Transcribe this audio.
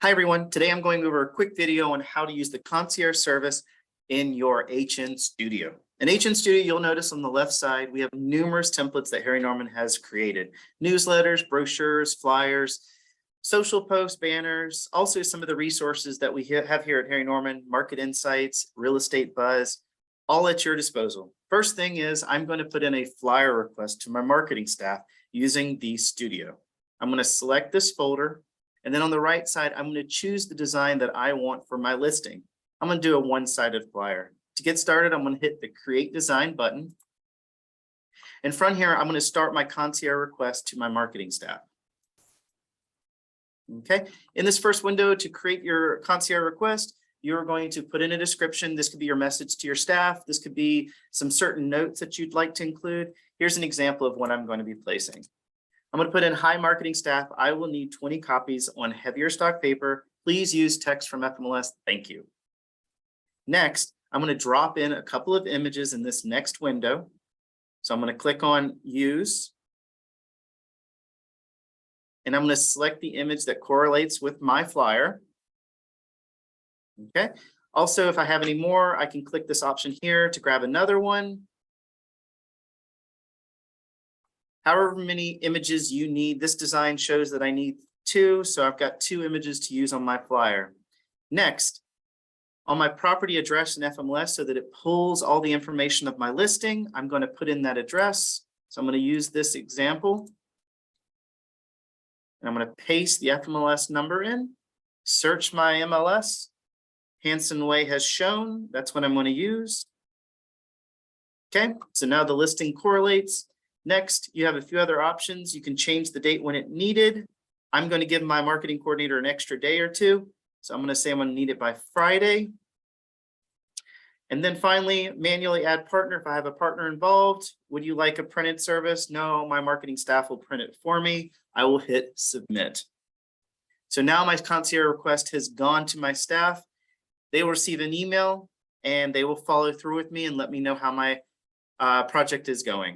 Hi everyone, today I'm going over a quick video on how to use the concierge service in your HN Studio. In HN Studio, you'll notice on the left side, we have numerous templates that Harry Norman has created. Newsletters, brochures, flyers, social posts, banners, also some of the resources that we have here at Harry Norman, market insights, real estate buzz, all at your disposal. First thing is I'm going to put in a flyer request to my marketing staff using the Studio. I'm going to select this folder. And then on the right side, I'm going to choose the design that I want for my listing. I'm going to do a one-sided flyer. To get started, I'm going to hit the Create Design button. And from here, I'm going to start my concierge request to my marketing staff. Okay, in this first window to create your concierge request, you're going to put in a description. This could be your message to your staff. This could be some certain notes that you'd like to include. Here's an example of what I'm going to be placing. I'm going to put in, hi marketing staff, I will need 20 copies on heavier stock paper. Please use text from FMLS. Thank you. Next, I'm going to drop in a couple of images in this next window. So I'm going to click on use. And I'm going to select the image that correlates with my flyer. Okay. Also, if I have any more, I can click this option here to grab another one. However many images you need, this design shows that I need 2, so I've got 2 images to use on my flyer. Next, on my property address in FMLS so that it pulls all the information of my listing, I'm going to put in that address. So I'm going to use this example. And I'm going to paste the FMLS number in, search my MLS. Hanson Way has shown, that's what I'm going to use. Okay, so now the listing correlates. Next, you have a few other options. You can change the date when it needed. I'm going to give my marketing coordinator an extra day or 2. So I'm going to say I'm going to need it by Friday. And then finally, manually add partner. If I have a partner involved, would you like a printed service? No, my marketing staff will print it for me. I will hit submit. So now my concierge request has gone to my staff. They will receive an email and they will follow through with me and let me know how my project is going.